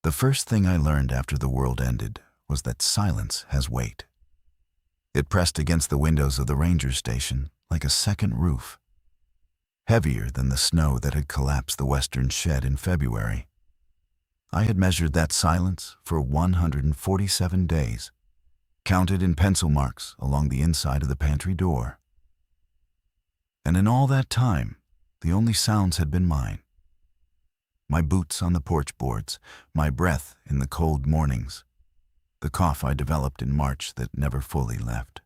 The first thing I learned after the world ended was that silence has weight. It pressed against the windows of the ranger station like a second roof, heavier than the snow that had collapsed the western shed in February. I had measured that silence for 147 days, counted in pencil marks along the inside of the pantry door. And in all that time, the only sounds had been mine. My boots on the porch boards, my breath in the cold mornings, the cough I developed in March that never fully left.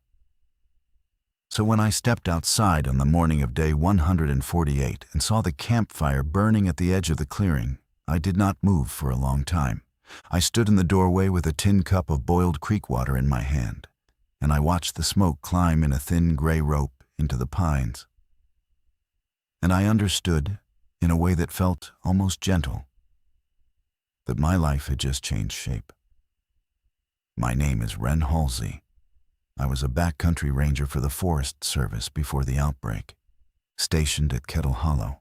So when I stepped outside on the morning of day 148 and saw the campfire burning at the edge of the clearing, I did not move for a long time. I stood in the doorway with a tin cup of boiled creek water in my hand, and I watched the smoke climb in a thin gray rope into the pines. And I understood, in a way that felt almost gentle, that my life had just changed shape. My name is Wren Halsey. I was a backcountry ranger for the Forest Service before the outbreak, stationed at Kettle Hollow,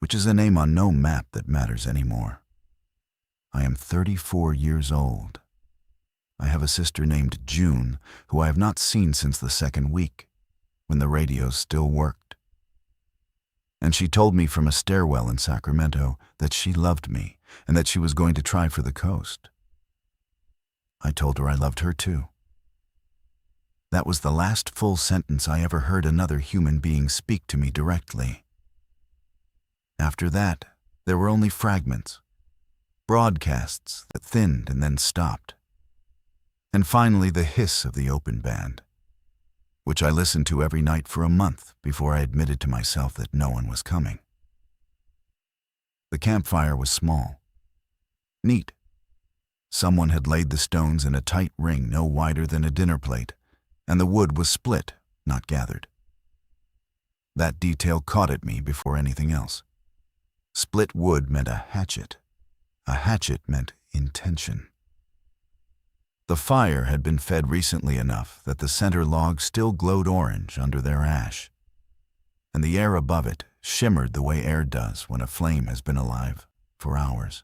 which is a name on no map that matters anymore. I am 34 years old. I have a sister named June, who I have not seen since the second week, when the radios still worked. And she told me from a stairwell in Sacramento that she loved me and that she was going to try for the coast. I told her I loved her too. That was the last full sentence I ever heard another human being speak to me directly. After that, there were only fragments, broadcasts that thinned and then stopped. And finally the hiss of the open band, which I listened to every night for a month before I admitted to myself that no one was coming. The campfire was small, neat. Someone had laid the stones in a tight ring no wider than a dinner plate, and the wood was split, not gathered. That detail caught at me before anything else. Split wood meant a hatchet. A hatchet meant intention. The fire had been fed recently enough that the center log still glowed orange under their ash, and the air above it shimmered the way air does when a flame has been alive for hours.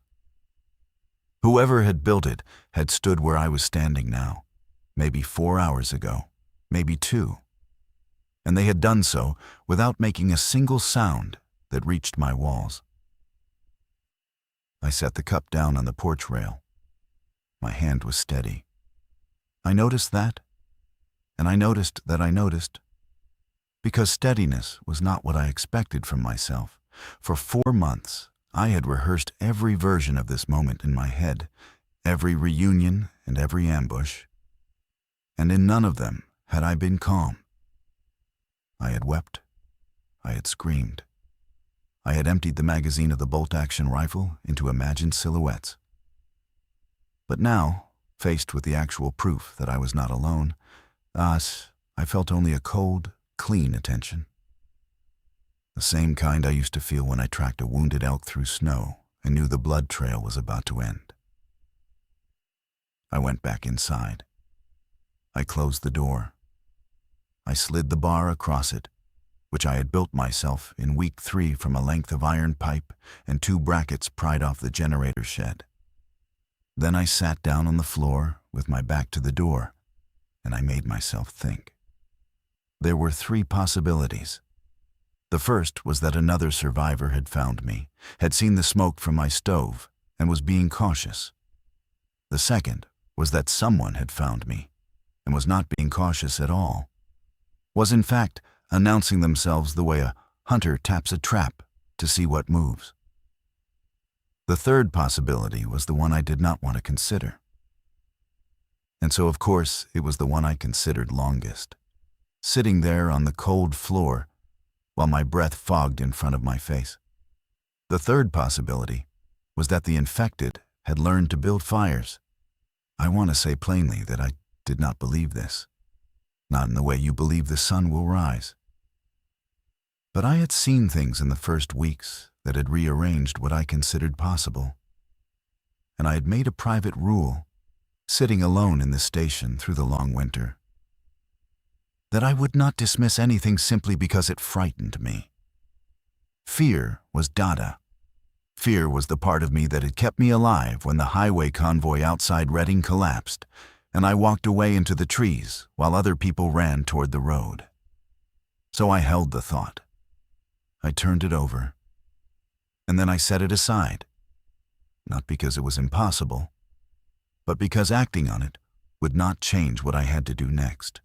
Whoever had built it had stood where I was standing now, maybe 4 hours ago, maybe 2, and they had done so without making a single sound that reached my walls. I set the cup down on the porch rail. My hand was steady. I noticed that, and I noticed that I noticed, because steadiness was not what I expected from myself. For 4 months, I had rehearsed every version of this moment in my head, every reunion and every ambush, and in none of them had I been calm. I had wept. I had screamed. I had emptied the magazine of the bolt-action rifle into imagined silhouettes. But now, faced with the actual proof that I was not alone, I felt only a cold, clean attention. The same kind I used to feel when I tracked a wounded elk through snow and knew the blood trail was about to end. I went back inside. I closed the door. I slid the bar across it, which I had built myself in week 3 from a length of iron pipe and 2 brackets pried off the generator shed. Then I sat down on the floor with my back to the door, and I made myself think. There were 3 possibilities. The first was that another survivor had found me, had seen the smoke from my stove, and was being cautious. The second was that someone had found me, and was not being cautious at all, was in fact announcing themselves the way a hunter taps a trap to see what moves. The third possibility was the one I did not want to consider. And so, of course, it was the one I considered longest, sitting there on the cold floor while my breath fogged in front of my face. The third possibility was that the infected had learned to build fires. I want to say plainly that I did not believe this, not in the way you believe the sun will rise. But I had seen things in the first weeks that had rearranged what I considered possible, and I had made a private rule, sitting alone in the station through the long winter, that I would not dismiss anything simply because it frightened me. Fear was data. Fear was the part of me that had kept me alive when the highway convoy outside Reading collapsed, and I walked away into the trees while other people ran toward the road. So I held the thought. I turned it over, and then I set it aside, not because it was impossible, but because acting on it would not change what I had to do next.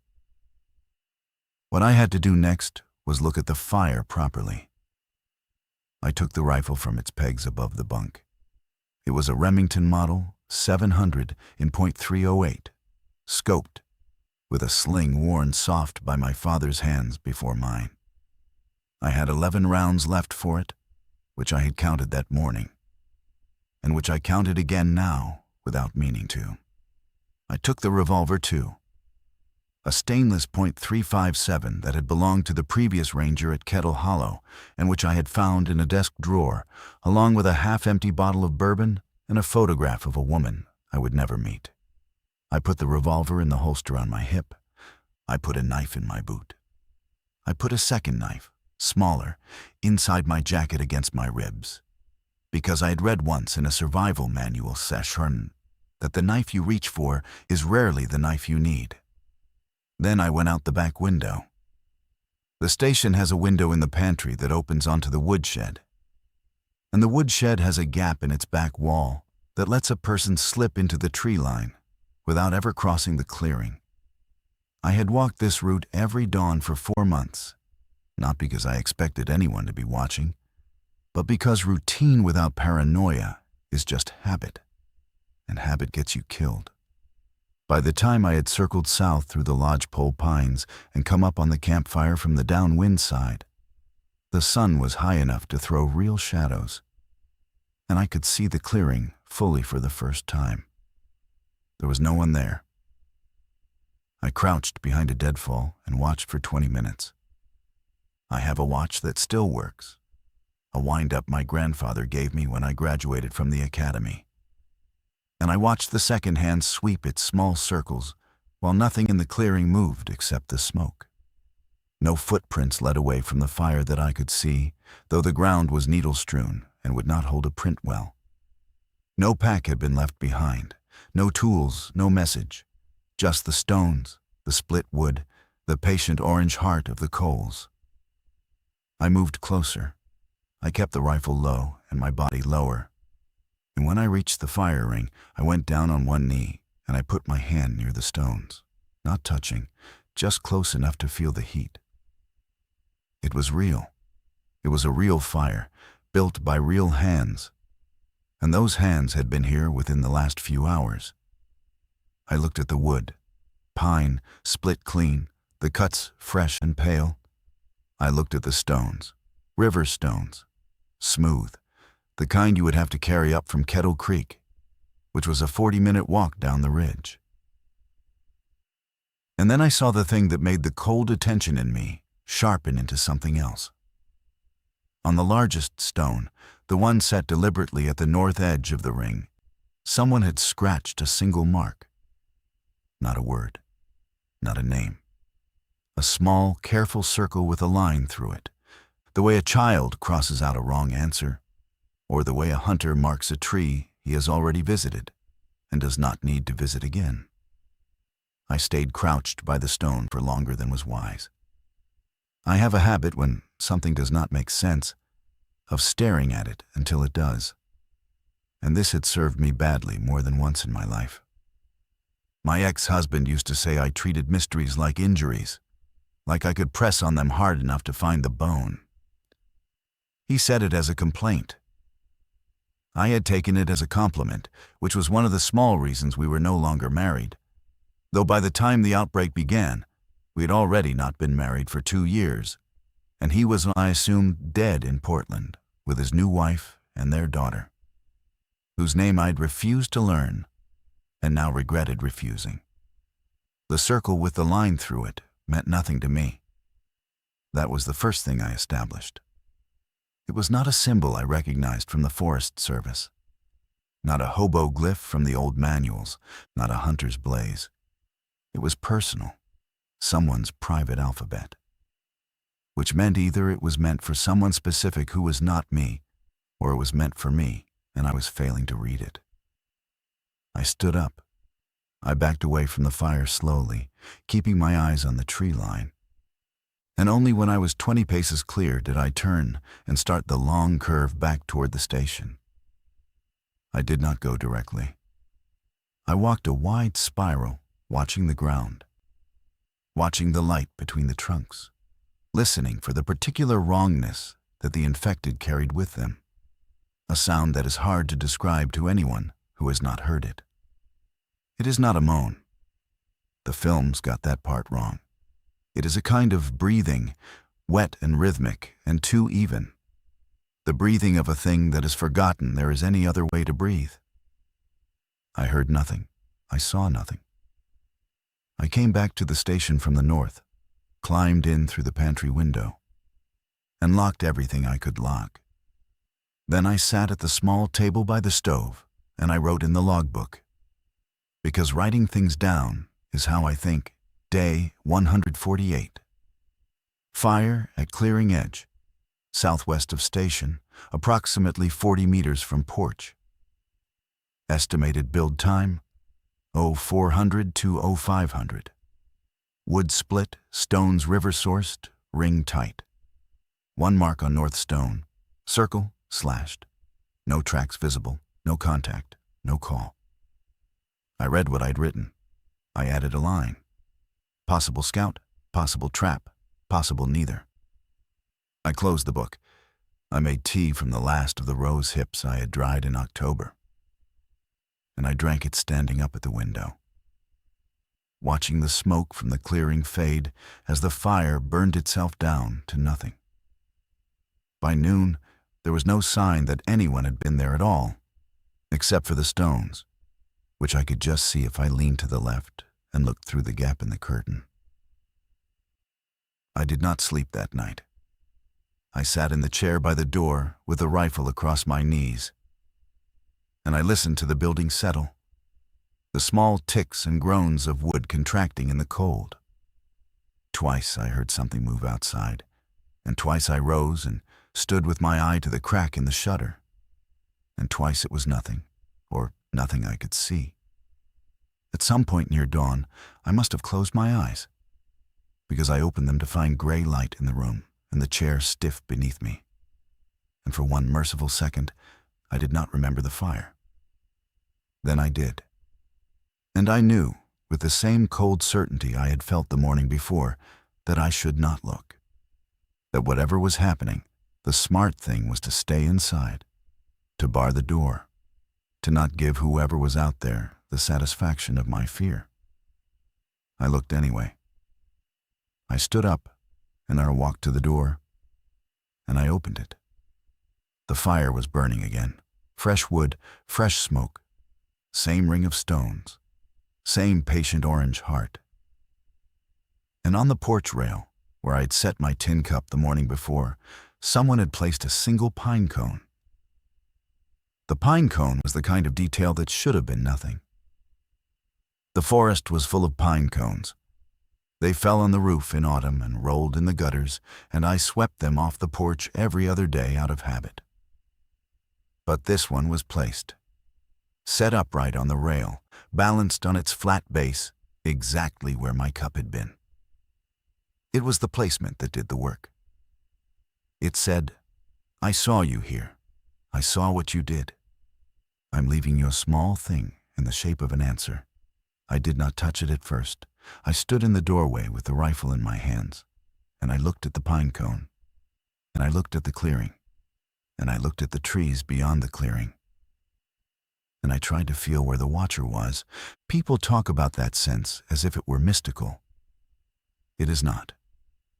What I had to do next was look at the fire properly. I took the rifle from its pegs above the bunk. It was a Remington model 700 in .308, scoped, with a sling worn soft by my father's hands before mine. I had 11 rounds left for it, which I had counted that morning, and which I counted again now without meaning to. I took the revolver too, a stainless .357 that had belonged to the previous ranger at Kettle Hollow and which I had found in a desk drawer, along with a half-empty bottle of bourbon and a photograph of a woman I would never meet. I put the revolver in the holster on my hip. I put a knife in my boot. I put a second knife, smaller, inside my jacket against my ribs, because I had read once in a survival manual session that the knife you reach for is rarely the knife you need. Then I went out the back window. The station has a window in the pantry that opens onto the woodshed, and the woodshed has a gap in its back wall that lets a person slip into the tree line without ever crossing the clearing. I had walked this route every dawn for 4 months, not because I expected anyone to be watching, but because routine without paranoia is just habit, and habit gets you killed. By the time I had circled south through the lodgepole pines and come up on the campfire from the downwind side, the sun was high enough to throw real shadows, and I could see the clearing fully for the first time. There was no one there. I crouched behind a deadfall and watched for 20 minutes. I have a watch that still works, a wind-up my grandfather gave me when I graduated from the academy. And I watched the second hand sweep its small circles while nothing in the clearing moved except the smoke. No footprints led away from the fire that I could see, though the ground was needle-strewn and would not hold a print well. No pack had been left behind, no tools, no message, just the stones, the split wood, the patient orange heart of the coals. I moved closer. I kept the rifle low and my body lower. And when I reached the fire ring, I went down on one knee and I put my hand near the stones, not touching, just close enough to feel the heat. It was real. It was a real fire, built by real hands. And those hands had been here within the last few hours. I looked at the wood, pine, split clean, the cuts fresh and pale. I looked at the stones, river stones, smooth, the kind you would have to carry up from Kettle Creek, which was a 40-minute walk down the ridge. And then I saw the thing that made the cold attention in me sharpen into something else. On the largest stone, the one set deliberately at the north edge of the ring, someone had scratched a single mark. Not a word, not a name. A small, careful circle with a line through it, the way a child crosses out a wrong answer, or the way a hunter marks a tree he has already visited and does not need to visit again. I stayed crouched by the stone for longer than was wise. I have a habit, when something does not make sense, of staring at it until it does, and this had served me badly more than once in my life. My ex-husband used to say I treated mysteries like injuries, like I could press on them hard enough to find the bone. He said it as a complaint. I had taken it as a compliment, which was one of the small reasons we were no longer married, though by the time the outbreak began, we had already not been married for 2 years, and he was, I assumed, dead in Portland with his new wife and their daughter, whose name I'd refused to learn and now regretted refusing. The circle with the line through it meant nothing to me. That was the first thing I established. It was not a symbol I recognized from the Forest Service, not a hobo glyph from the old manuals, not a hunter's blaze. It was personal, someone's private alphabet, which meant either it was meant for someone specific who was not me, or it was meant for me, and I was failing to read it. I stood up. I backed away from the fire slowly, keeping my eyes on the tree line. And only when I was 20 paces clear did I turn and start the long curve back toward the station. I did not go directly. I walked a wide spiral, watching the ground, watching the light between the trunks, listening for the particular wrongness that the infected carried with them, a sound that is hard to describe to anyone who has not heard it. It is not a moan. The films got that part wrong. It is a kind of breathing, wet and rhythmic and too even. The breathing of a thing that has forgotten there is any other way to breathe. I heard nothing. I saw nothing. I came back to the station from the north, climbed in through the pantry window, and locked everything I could lock. Then I sat at the small table by the stove, and I wrote in the logbook. Because writing things down is how I think. Day 148. Fire at clearing edge, southwest of station, approximately 40 meters from porch. Estimated build time, 0400 to 0500. Wood split, stones river sourced, ring tight. One mark on north stone, circle, slashed. No tracks visible, no contact, no call. I read what I'd written. I added a line. Possible scout, possible trap, possible neither. I closed the book. I made tea from the last of the rose hips I had dried in October, and I drank it standing up at the window, watching the smoke from the clearing fade as the fire burned itself down to nothing. By noon, there was no sign that anyone had been there at all, except for the stones, which I could just see if I leaned to the left and looked through the gap in the curtain. I did not sleep that night. I sat in the chair by the door with the rifle across my knees, and I listened to the building settle, the small ticks and groans of wood contracting in the cold. Twice I heard something move outside, and twice I rose and stood with my eye to the crack in the shutter, and twice it was nothing, or nothing I could see. At some point near dawn, I must have closed my eyes, because I opened them to find gray light in the room and the chair stiff beneath me. And for one merciful second, I did not remember the fire. Then I did. And I knew, with the same cold certainty I had felt the morning before, that I should not look. That whatever was happening, the smart thing was to stay inside, to bar the door, to not give whoever was out there the satisfaction of my fear. I looked anyway. I stood up, and I walked to the door, and I opened it. The fire was burning again. Fresh wood, fresh smoke, same ring of stones, same patient orange heart. And on the porch rail, where I'd set my tin cup the morning before, someone had placed a single pine cone. The pine cone was the kind of detail that should have been nothing. The forest was full of pine cones. They fell on the roof in autumn and rolled in the gutters, and I swept them off the porch every other day out of habit. But this one was placed, set upright on the rail, balanced on its flat base, exactly where my cup had been. It was the placement that did the work. It said, "I saw you here. I saw what you did. I'm leaving you a small thing in the shape of an answer." I did not touch it at first. I stood in the doorway with the rifle in my hands, and I looked at the pine cone, and I looked at the clearing, and I looked at the trees beyond the clearing, and I tried to feel where the watcher was. People talk about that sense as if it were mystical. It is not.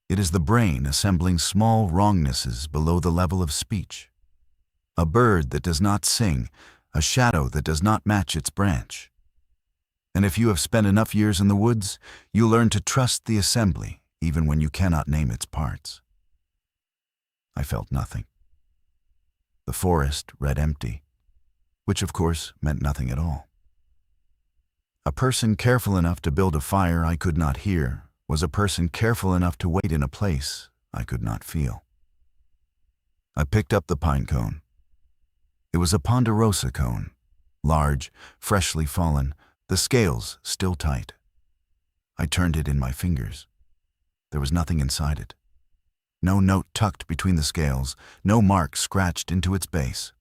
It is the brain assembling small wrongnesses below the level of speech. A bird that does not sing, a shadow that does not match its branch. And if you have spent enough years in the woods, you learn to trust the assembly, even when you cannot name its parts. I felt nothing. The forest read empty, which of course meant nothing at all. A person careful enough to build a fire I could not hear was a person careful enough to wait in a place I could not feel. I picked up the pine cone. It was a ponderosa cone, large, freshly fallen, the scales still tight. I turned it in my fingers. There was nothing inside it. No note tucked between the scales, no mark scratched into its base.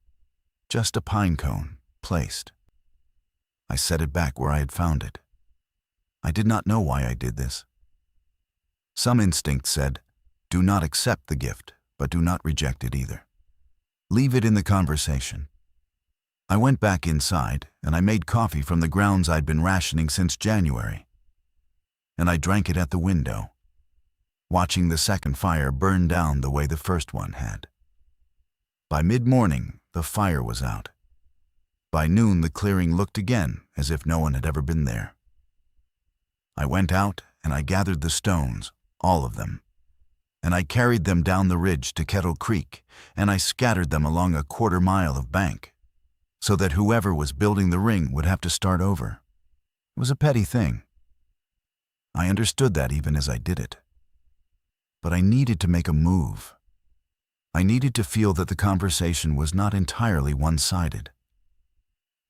Just a pine cone, placed. I set it back where I had found it. I did not know why I did this. Some instinct said, do not accept the gift, but do not reject it either. Leave it in the conversation. I went back inside, and I made coffee from the grounds I'd been rationing since January. And I drank it at the window, watching the second fire burn down the way the first one had. By mid-morning, the fire was out. By noon, the clearing looked again as if no one had ever been there. I went out and I gathered the stones, all of them, and I carried them down the ridge to Kettle Creek, and I scattered them along a quarter-mile of bank, so that whoever was building the ring would have to start over. It was a petty thing. I understood that even as I did it. But I needed to make a move. I needed to feel that the conversation was not entirely one-sided.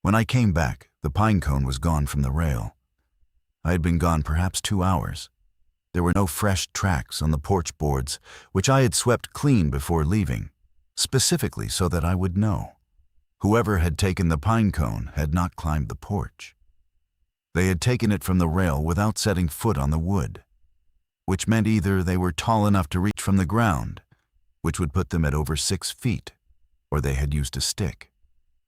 When I came back, the pine cone was gone from the rail. I had been gone perhaps 2 hours. There were no fresh tracks on the porch boards, which I had swept clean before leaving, specifically so that I would know. Whoever had taken the pine cone had not climbed the porch. They had taken it from the rail without setting foot on the wood, which meant either they were tall enough to reach from the ground, which would put them at over 6 feet, or they had used a stick,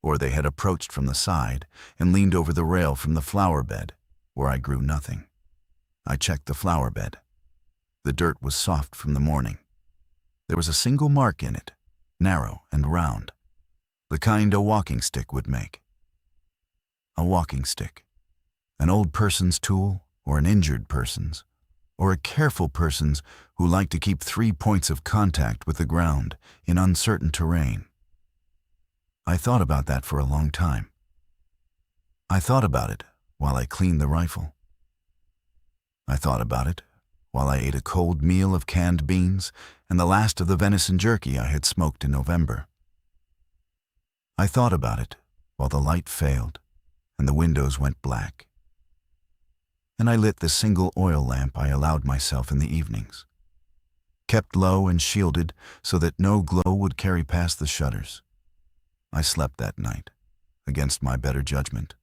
or they had approached from the side and leaned over the rail from the flower bed, where I grew nothing. I checked the flower bed. The dirt was soft from the morning. There was a single mark in it, narrow and round, the kind a walking stick would make. A walking stick, an old person's tool, or an injured person's, or a careful person's who liked to keep 3 points of contact with the ground in uncertain terrain. I thought about that for a long time. I thought about it while I cleaned the rifle. I thought about it while I ate a cold meal of canned beans and the last of the venison jerky I had smoked in November. I thought about it while the light failed and the windows went black. And I lit the single oil lamp I allowed myself in the evenings, kept low and shielded so that no glow would carry past the shutters. I slept that night, against my better judgment,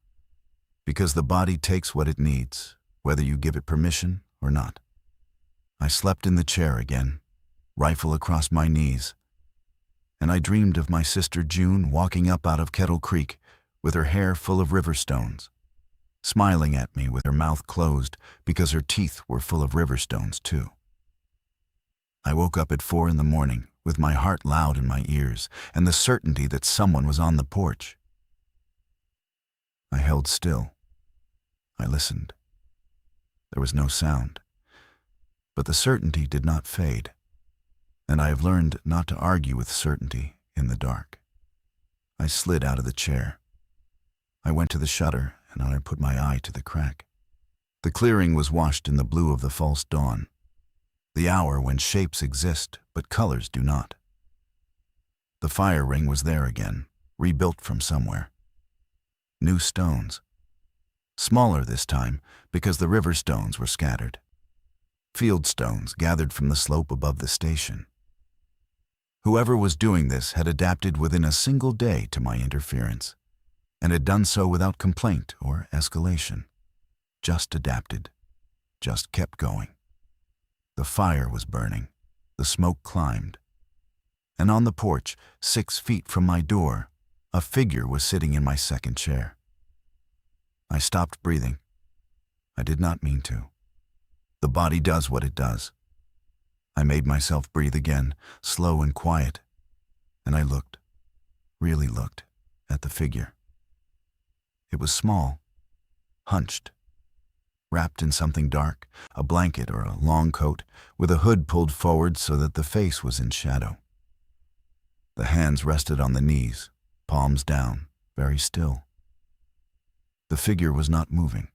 because the body takes what it needs, whether you give it permission or not. I slept in the chair again, rifle across my knees, and I dreamed of my sister June walking up out of Kettle Creek with her hair full of river stones, smiling at me with her mouth closed because her teeth were full of river stones too. I woke up at 4 a.m. with my heart loud in my ears and the certainty that someone was on the porch. I held still. I listened. There was no sound, but the certainty did not fade, and I have learned not to argue with certainty in the dark. I slid out of the chair. I went to the shutter, and I put my eye to the crack. The clearing was washed in the blue of the false dawn, the hour when shapes exist but colors do not. The fire ring was there again, rebuilt from somewhere. New stones. Smaller this time because the river stones were scattered. Field stones gathered from the slope above the station. Whoever was doing this had adapted within a single day to my interference, and had done so without complaint or escalation. Just adapted, just kept going. The fire was burning, the smoke climbed, and on the porch, 6 feet from my door, a figure was sitting in my second chair. I stopped breathing. I did not mean to. The body does what it does. I made myself breathe again, slow and quiet, and I looked, really looked, at the figure. It was small, hunched, wrapped in something dark, a blanket or a long coat, with a hood pulled forward so that the face was in shadow. The hands rested on the knees, palms down, very still. The figure was not moving.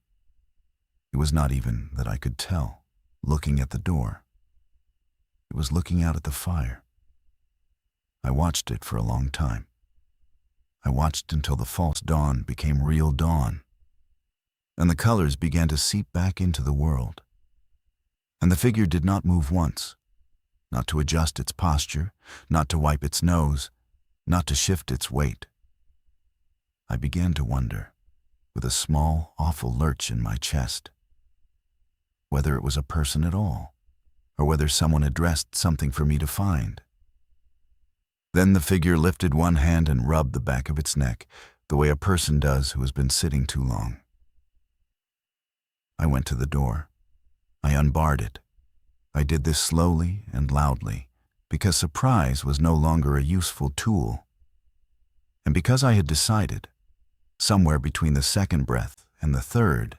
It was not even that I could tell, looking at the door. It was looking out at the fire. I watched it for a long time. I watched until the false dawn became real dawn, and the colors began to seep back into the world. And the figure did not move once, not to adjust its posture, not to wipe its nose, not to shift its weight. I began to wonder, with a small, awful lurch in my chest, whether it was a person at all, or whether someone addressed something for me to find. Then the figure lifted one hand and rubbed the back of its neck, the way a person does who has been sitting too long. I went to the door. I unbarred it. I did this slowly and loudly, because surprise was no longer a useful tool, and because I had decided, somewhere between the second breath and the third,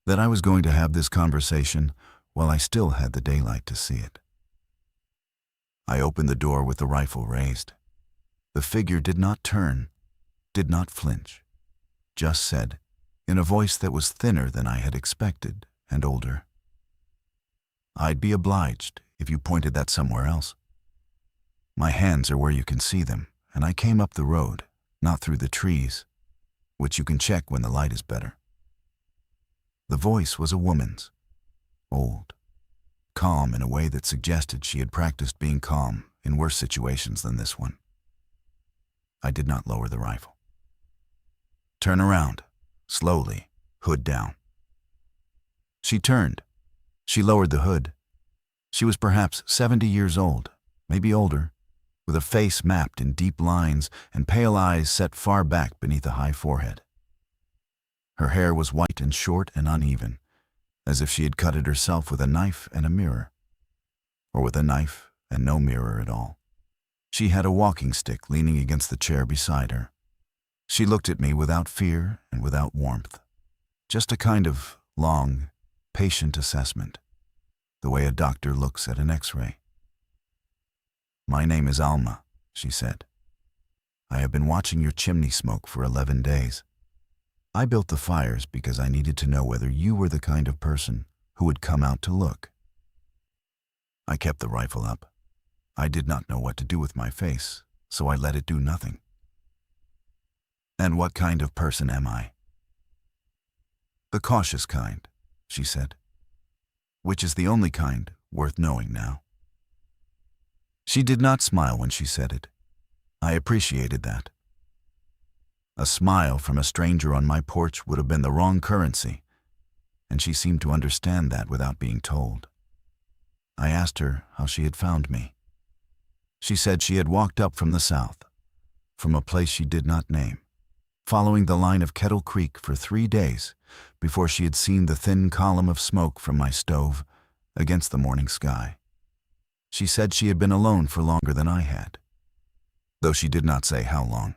that I was going to have this conversation while I still had the daylight to see it. I opened the door with the rifle raised. The figure did not turn, did not flinch, just said, in a voice that was thinner than I had expected and older, "I'd be obliged if you pointed that somewhere else. My hands are where you can see them, and I came up the road, not through the trees, which you can check when the light is better." The voice was a woman's, old, calm in a way that suggested she had practiced being calm in worse situations than this one. I did not lower the rifle. "Turn around, slowly, hood down." She turned. She lowered the hood. She was perhaps 70 years old, maybe older, with a face mapped in deep lines and pale eyes set far back beneath a high forehead. Her hair was white and short and uneven, as if she had cut it herself with a knife and a mirror, or with a knife and no mirror at all. She had a walking stick leaning against the chair beside her. She looked at me without fear and without warmth, just a kind of long, patient assessment, the way a doctor looks at an X-ray. "My name is Alma," she said. "I have been watching your chimney smoke for 11 days. I built the fires because I needed to know whether you were the kind of person who would come out to look." I kept the rifle up. I did not know what to do with my face, so I let it do nothing. "And what kind of person am I?" "The cautious kind," she said, "which is the only kind worth knowing now." She did not smile when she said it. I appreciated that. A smile from a stranger on my porch would have been the wrong currency, and she seemed to understand that without being told. I asked her how she had found me. She said she had walked up from the south, from a place she did not name, following the line of Kettle Creek for 3 days before she had seen the thin column of smoke from my stove against the morning sky. She said she had been alone for longer than I had, though she did not say how long.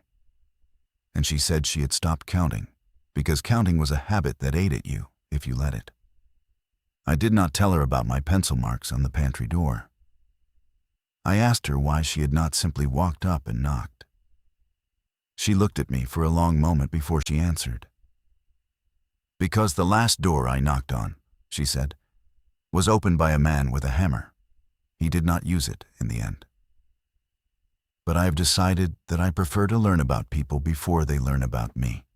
And she said she had stopped counting, because counting was a habit that ate at you if you let it. I did not tell her about my pencil marks on the pantry door. I asked her why she had not simply walked up and knocked. She looked at me for a long moment before she answered. "Because the last door I knocked on," she said, "was opened by a man with a hammer. He did not use it in the end. But I have decided that I prefer to learn about people before they learn about me."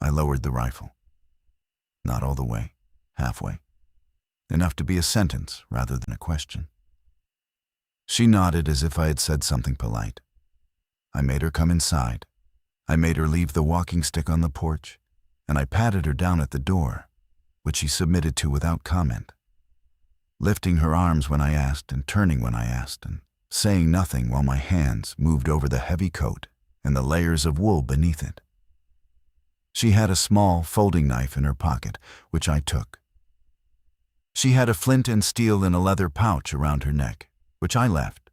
I lowered the rifle. Not all the way, halfway. Enough to be a sentence rather than a question. She nodded as if I had said something polite. I made her come inside. I made her leave the walking stick on the porch, and I patted her down at the door, which she submitted to without comment, lifting her arms when I asked and turning when I asked, and saying nothing while my hands moved over the heavy coat and the layers of wool beneath it. She had a small folding knife in her pocket, which I took. She had a flint and steel in a leather pouch around her neck, which I left.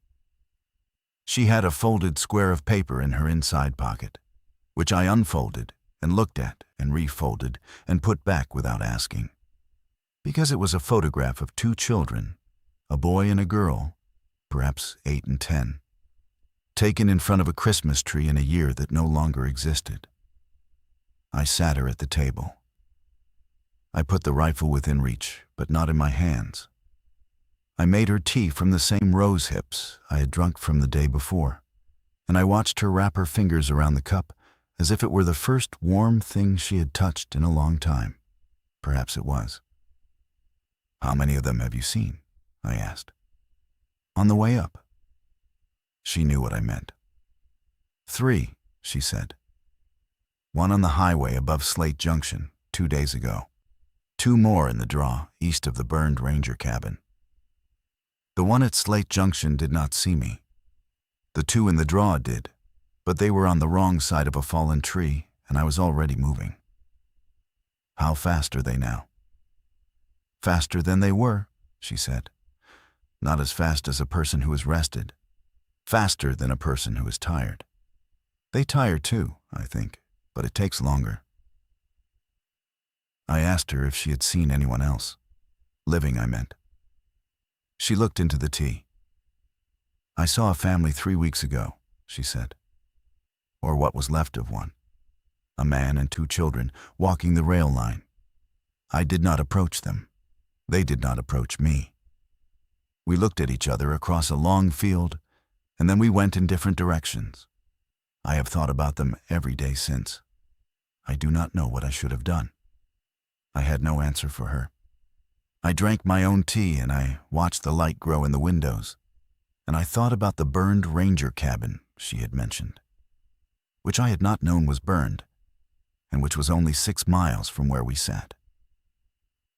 She had a folded square of paper in her inside pocket, which I unfolded and looked at and refolded and put back without asking, because it was a photograph of 2 children, a boy and a girl, perhaps 8 and 10, taken in front of a Christmas tree in a year that no longer existed. I sat her at the table. I put the rifle within reach, but not in my hands. I made her tea from the same rose hips I had drunk from the day before, and I watched her wrap her fingers around the cup as if it were the first warm thing she had touched in a long time. Perhaps it was. "How many of them have you seen?" I asked. "On the way up." She knew what I meant. "3, she said. "One on the highway above Slate Junction 2 days ago. 2 more in the draw east of the burned ranger cabin. The one at Slate Junction did not see me. The 2 in the draw did, but they were on the wrong side of a fallen tree, and I was already moving." "How fast are they now?" "Faster than they were," she said. "Not as fast as a person who is rested. Faster than a person who is tired. They tire too, I think, but it takes longer." I asked her if she had seen anyone else. Living, I meant. She looked into the tea. "I saw a family 3 weeks ago," she said. "Or what was left of one. A man and 2 children walking the rail line. I did not approach them. They did not approach me. We looked at each other across a long field, and then we went in different directions. I have thought about them every day since. I do not know what I should have done." I had no answer for her. I drank my own tea and I watched the light grow in the windows, and I thought about the burned ranger cabin she had mentioned, which I had not known was burned, and which was only 6 miles from where we sat.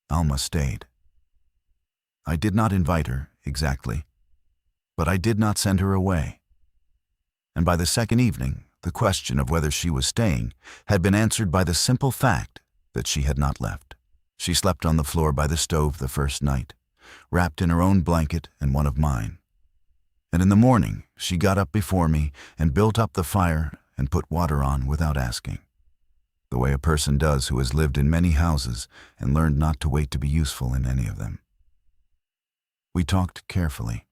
Alma stayed. I did not invite her, exactly, but I did not send her away. And by the second evening, the question of whether she was staying had been answered by the simple fact that she had not left. She slept on the floor by the stove the first night, wrapped in her own blanket and one of mine. And in the morning, she got up before me and built up the fire and put water on without asking, the way a person does who has lived in many houses and learned not to wait to be useful in any of them. We talked carefully.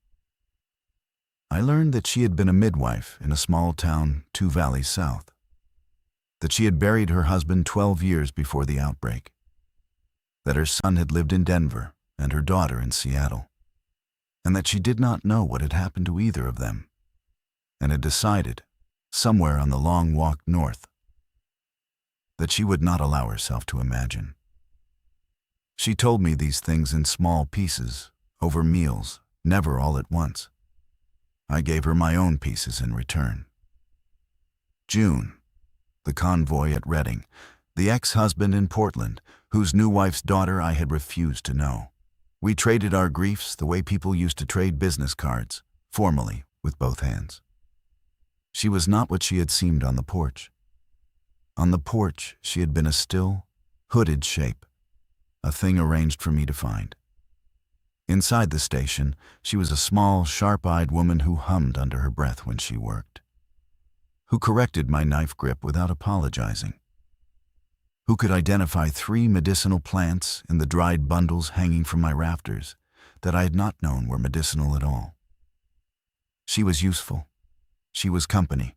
I learned that she had been a midwife in a small town 2 valleys south, that she had buried her husband 12 years before the outbreak, that her son had lived in Denver and her daughter in Seattle, and that she did not know what had happened to either of them, and had decided, somewhere on the long walk north, that she would not allow herself to imagine. She told me these things in small pieces, over meals, never all at once. I gave her my own pieces in return. June, the convoy at Reading, the ex-husband in Portland, whose new wife's daughter I had refused to know. We traded our griefs the way people used to trade business cards, formally, with both hands. She was not what she had seemed on the porch. On the porch, she had been a still, hooded shape, a thing arranged for me to find. Inside the station, she was a small, sharp-eyed woman who hummed under her breath when she worked, who corrected my knife grip without apologizing, who could identify 3 medicinal plants in the dried bundles hanging from my rafters that I had not known were medicinal at all. She was useful. She was company.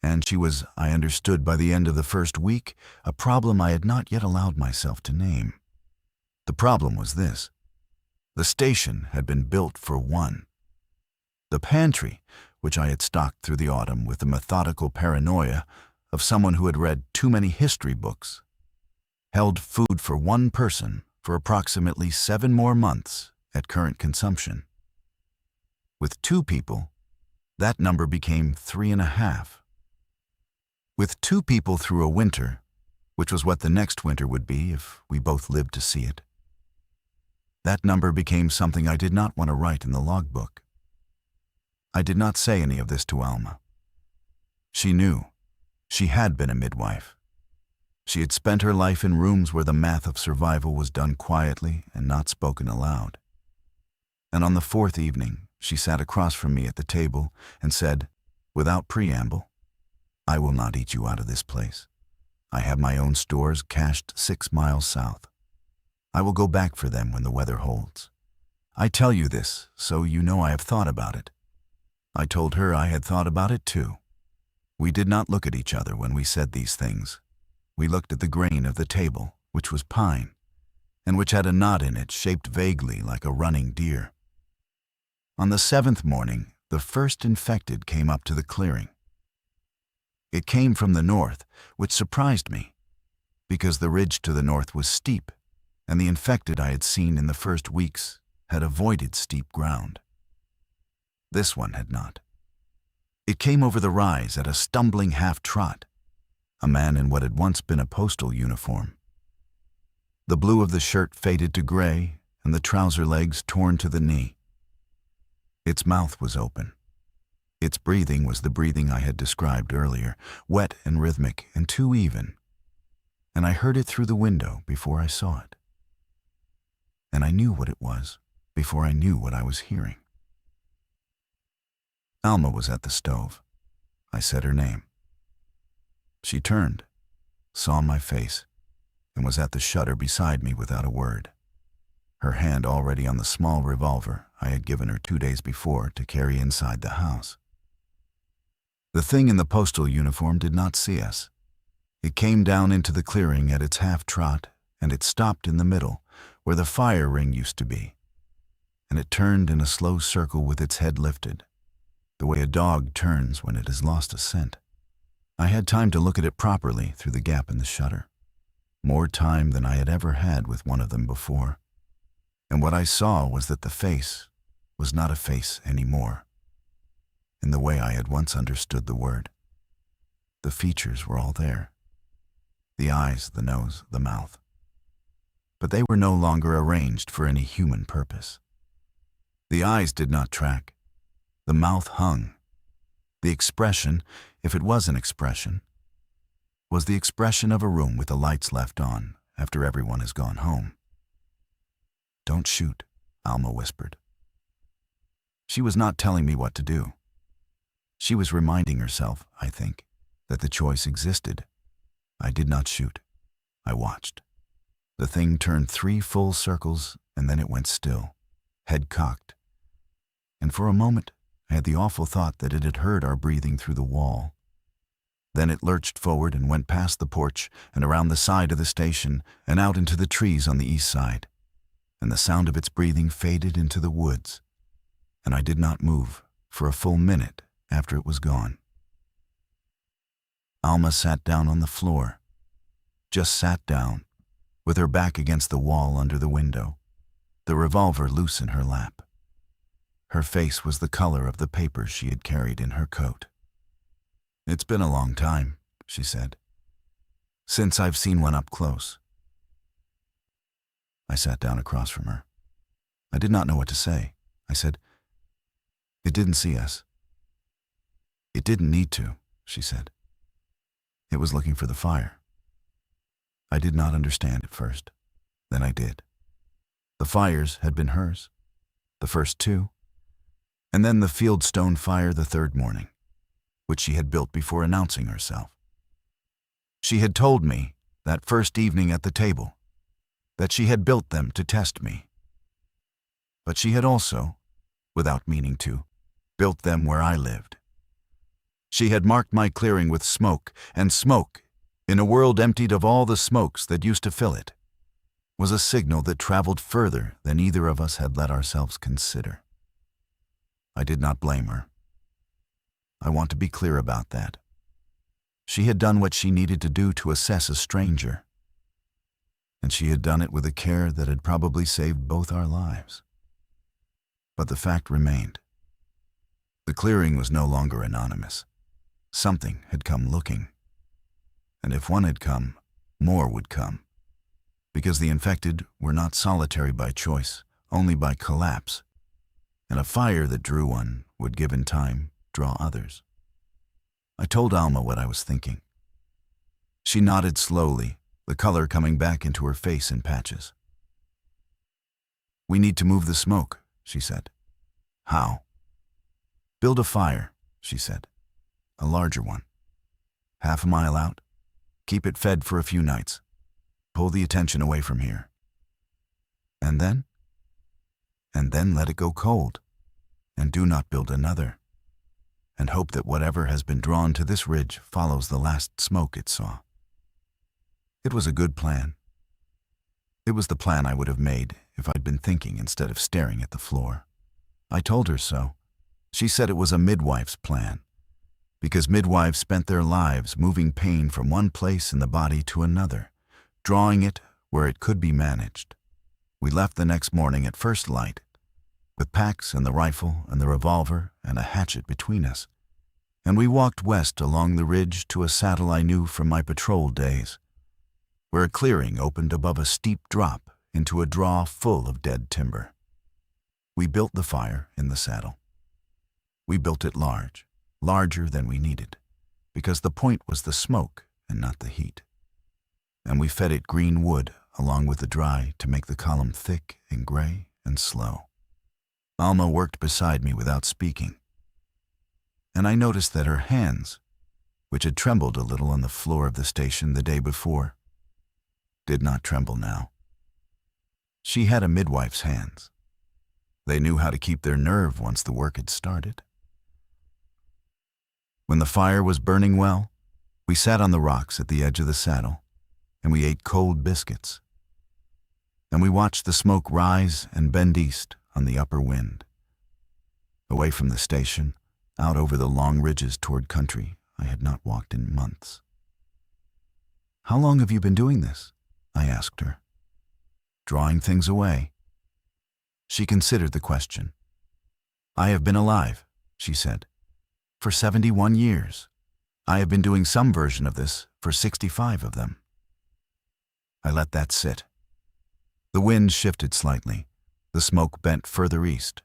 And she was, I understood by the end of the first week, a problem I had not yet allowed myself to name. The problem was this. The station had been built for one. The pantry, which I had stocked through the autumn with the methodical paranoia of someone who had read too many history books, held food for one person for approximately 7 more months at current consumption. With 2 people, that number became 3.5. With 2 people through a winter, which was what the next winter would be if we both lived to see it, that number became something I did not want to write in the logbook. I did not say any of this to Alma. She knew. She had been a midwife. She had spent her life in rooms where the math of survival was done quietly and not spoken aloud. And on the 4th evening, she sat across from me at the table and said, without preamble, "I will not eat you out of this place. I have my own stores cached 6 miles south. I will go back for them when the weather holds. I tell you this so you know I have thought about it." I told her I had thought about it too. We did not look at each other when we said these things. We looked at the grain of the table, which was pine, and which had a knot in it shaped vaguely like a running deer. On the 7th morning, the first infected came up to the clearing. It came from the north, which surprised me, because the ridge to the north was steep, and the infected I had seen in the first weeks had avoided steep ground. This one had not. It came over the rise at a stumbling half-trot, a man in what had once been a postal uniform. The blue of the shirt faded to gray, and the trouser legs torn to the knee. Its mouth was open. Its breathing was the breathing I had described earlier, wet and rhythmic and too even. And I heard it through the window before I saw it. And I knew what it was before I knew what I was hearing. Alma was at the stove. I said her name. She turned, saw my face, and was at the shutter beside me without a word, her hand already on the small revolver I had given her 2 days before to carry inside the house. The thing in the postal uniform did not see us. It came down into the clearing at its half-trot, and it stopped in the middle, where the fire ring used to be, and it turned in a slow circle with its head lifted, the way a dog turns when it has lost a scent. I had time to look at it properly through the gap in the shutter, more time than I had ever had with one of them before, and what I saw was that the face was not a face anymore, in the way I had once understood the word. The features were all there, the eyes, the nose, the mouth, but they were no longer arranged for any human purpose. The eyes did not track. The mouth hung. The expression, if it was an expression, was the expression of a room with the lights left on after everyone has gone home. "Don't shoot," Alma whispered. She was not telling me what to do. She was reminding herself, I think, that the choice existed. I did not shoot. I watched. The thing turned 3 full circles, and then it went still, head cocked. And for a moment, I had the awful thought that it had heard our breathing through the wall. Then it lurched forward and went past the porch and around the side of the station and out into the trees on the east side, and the sound of its breathing faded into the woods, and I did not move for a full minute after it was gone. Alma sat down on the floor, just sat down, with her back against the wall under the window, the revolver loose in her lap. Her face was the color of the papers she had carried in her coat. "It's been a long time," she said, "since I've seen one up close." I sat down across from her. I did not know what to say. I said, "It didn't see us." "It didn't need to," she said. "It was looking for the fire." I did not understand at first. Then I did. The fires had been hers, the first 2, and then the fieldstone fire the 3rd morning, which she had built before announcing herself. She had told me, that first evening at the table, that she had built them to test me. But she had also, without meaning to, built them where I lived. She had marked my clearing with smoke, and smoke, in a world emptied of all the smokes that used to fill it, was a signal that traveled further than either of us had let ourselves consider. I did not blame her. I want to be clear about that. She had done what she needed to do to assess a stranger, and she had done it with a care that had probably saved both our lives. But the fact remained. The clearing was no longer anonymous. Something had come looking. And if one had come, more would come, because the infected were not solitary by choice, only by collapse, and a fire that drew one would, given time, draw others. I told Alma what I was thinking. She nodded slowly, the color coming back into her face in patches. "We need to move the smoke," she said. "How?" "Build a fire," she said. "A larger one. Half a mile out. Keep it fed for a few nights. Pull the attention away from here. And then? And then let it go cold. And do not build another. And hope that whatever has been drawn to this ridge follows the last smoke it saw." It was a good plan. It was the plan I would have made if I'd been thinking instead of staring at the floor. I told her so, She said it was a midwife's plan, because midwives spent their lives moving pain from one place in the body to another, drawing it where it could be managed. We left the next morning at first light, with packs and the rifle and the revolver and a hatchet between us, and we walked west along the ridge to a saddle I knew from my patrol days, where a clearing opened above a steep drop into a draw full of dead timber. We built the fire in the saddle. We built it large, larger than we needed, because the point was the smoke and not the heat. And we fed it green wood along with the dry to make the column thick and gray and slow. Alma worked beside me without speaking, and I noticed that her hands, which had trembled a little on the floor of the station the day before, did not tremble now. She had a midwife's hands. They knew how to keep their nerve once the work had started. When the fire was burning well, we sat on the rocks at the edge of the saddle, and we ate cold biscuits. And we watched the smoke rise and bend east on the upper wind. Away from the station, out over the long ridges toward country I had not walked in months. "How long have you been doing this?" I asked her. "Drawing things away." She considered the question. "I have been alive," she said, "for 71 years. I have been doing some version of this for 65 of them." I let that sit. The wind shifted slightly. The smoke bent further east.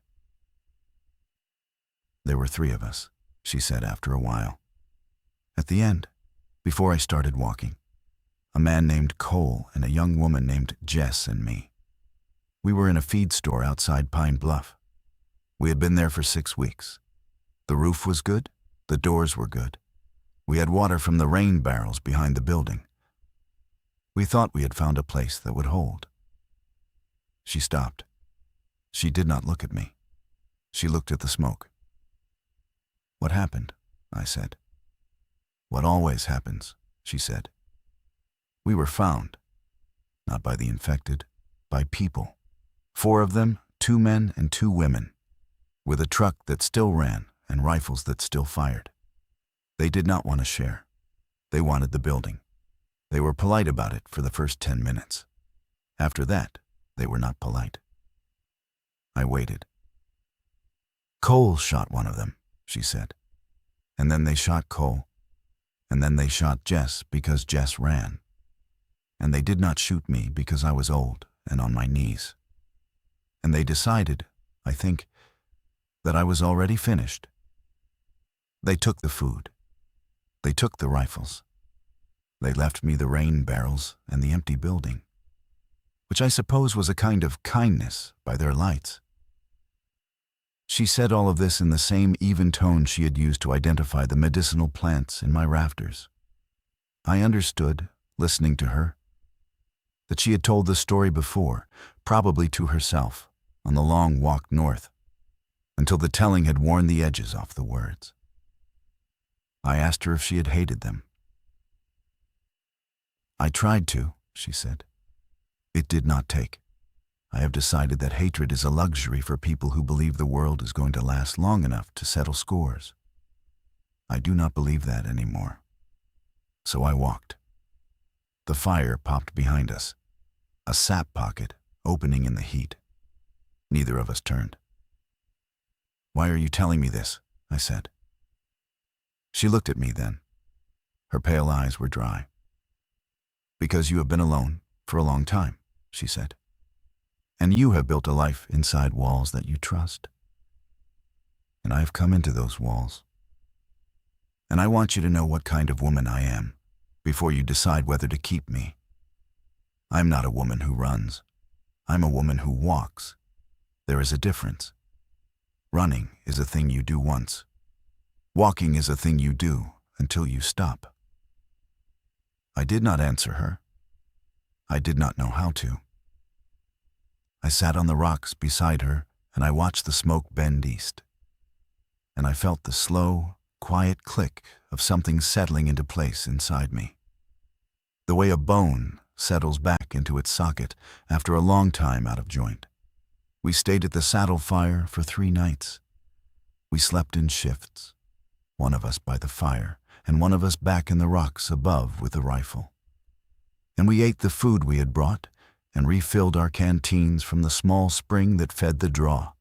"There were 3 of us," she said after a while. "At the end, before I started walking, a man named Cole and a young woman named Jess and me. We were in a feed store outside Pine Bluff. We had been there for 6 weeks. The roof was good. The doors were good. We had water from the rain barrels behind the building. We thought we had found a place that would hold." She stopped. She did not look at me. She looked at the smoke. "What happened?" I said. "What always happens," she said. "We were found, not by the infected, by people. 4 of them, 2 men and 2 women, with a truck that still ran and rifles that still fired. They did not want to share. They wanted the building. They were polite about it for the first 10 minutes. After that, they were not polite." I waited. "Cole shot one of them," she said. "And then they shot Cole. And then they shot Jess because Jess ran. And they did not shoot me because I was old and on my knees. And they decided, I think, that I was already finished. They took the food. They took the rifles. They left me the rain barrels and the empty building, which I suppose was a kind of kindness by their lights." She said all of this in the same even tone she had used to identify the medicinal plants in my rafters. I understood, listening to her, that she had told the story before, probably to herself, on the long walk north, until the telling had worn the edges off the words. I asked her if she had hated them. "I tried to," she said. "It did not take. I have decided that hatred is a luxury for people who believe the world is going to last long enough to settle scores. I do not believe that anymore." So I walked. The fire popped behind us, a sap pocket opening in the heat. Neither of us turned. "Why are you telling me this?" I said. She looked at me then. Her pale eyes were dry. "Because you have been alone for a long time," she said. "And you have built a life inside walls that you trust. And I have come into those walls. And I want you to know what kind of woman I am before you decide whether to keep me. I'm not a woman who runs. I'm a woman who walks. There is a difference. Running is a thing you do once. Walking is a thing you do until you stop." I did not answer her. I did not know how to. I sat on the rocks beside her, and I watched the smoke bend east. And I felt the slow, quiet click of something settling into place inside me. The way a bone settles back into its socket after a long time out of joint. We stayed at the saddle fire for 3 nights. We slept in shifts, one of us by the fire, and one of us back in the rocks above with the rifle. And we ate the food we had brought and refilled our canteens from the small spring that fed the draw.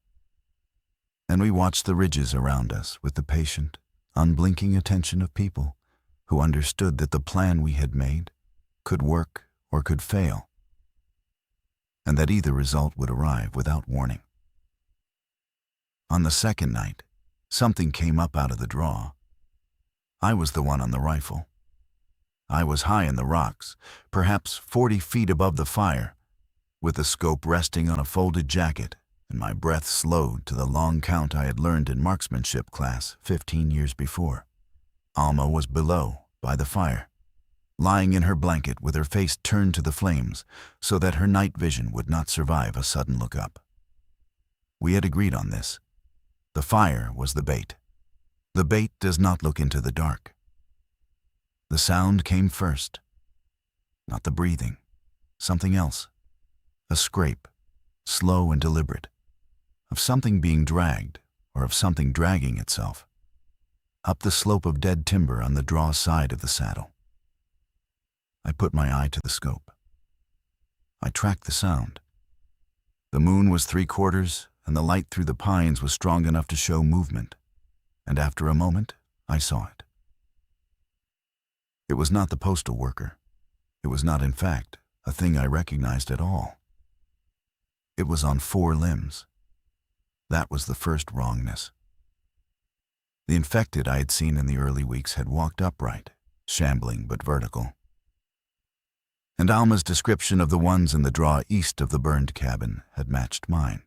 And we watched the ridges around us with the patient, unblinking attention of people who understood that the plan we had made could work or could fail, and that either result would arrive without warning. On the second night, something came up out of the draw. I was the one on the rifle. I was high in the rocks, perhaps 40 feet above the fire, with the scope resting on a folded jacket, and my breath slowed to the long count I had learned in marksmanship class 15 years before. Alma was below, by the fire, lying in her blanket with her face turned to the flames so that her night vision would not survive a sudden look up. We had agreed on this. The fire was the bait. The bait does not look into the dark. The sound came first. Not the breathing. Something else. A scrape, slow and deliberate, of something being dragged or of something dragging itself, up the slope of dead timber on the draw side of the saddle. I put my eye to the scope. I tracked the sound. The moon was 3/4, and the light through the pines was strong enough to show movement, and after a moment, I saw it. It was not the postal worker. It was not, in fact, a thing I recognized at all. It was on 4 limbs. That was the first wrongness. The infected I had seen in the early weeks had walked upright, shambling but vertical. And Alma's description of the ones in the draw east of the burned cabin had matched mine.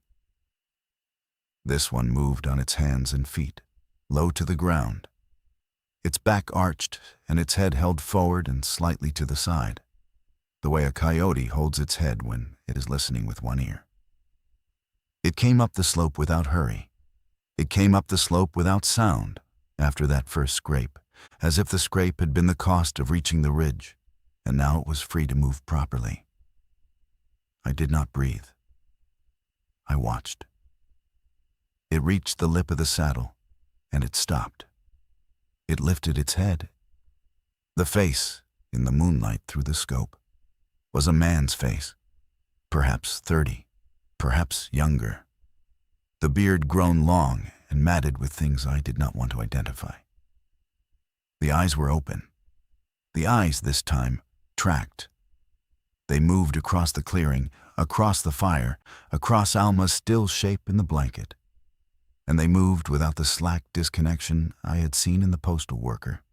This one moved on its hands and feet, low to the ground, its back arched and its head held forward and slightly to the side, the way a coyote holds its head when it is listening with one ear. It came up the slope without hurry. It came up the slope without sound after that first scrape, as if the scrape had been the cost of reaching the ridge, and now it was free to move properly. I did not breathe. I watched. It reached the lip of the saddle, and it stopped. It lifted its head. The face, in the moonlight through the scope, was a man's face, perhaps 30, perhaps younger. The beard grown long and matted with things I did not want to identify. The eyes were open. The eyes, this time, tracked. They moved across the clearing, across the fire, across Alma's still shape in the blanket. And they moved without the slack disconnection I had seen in the postal worker.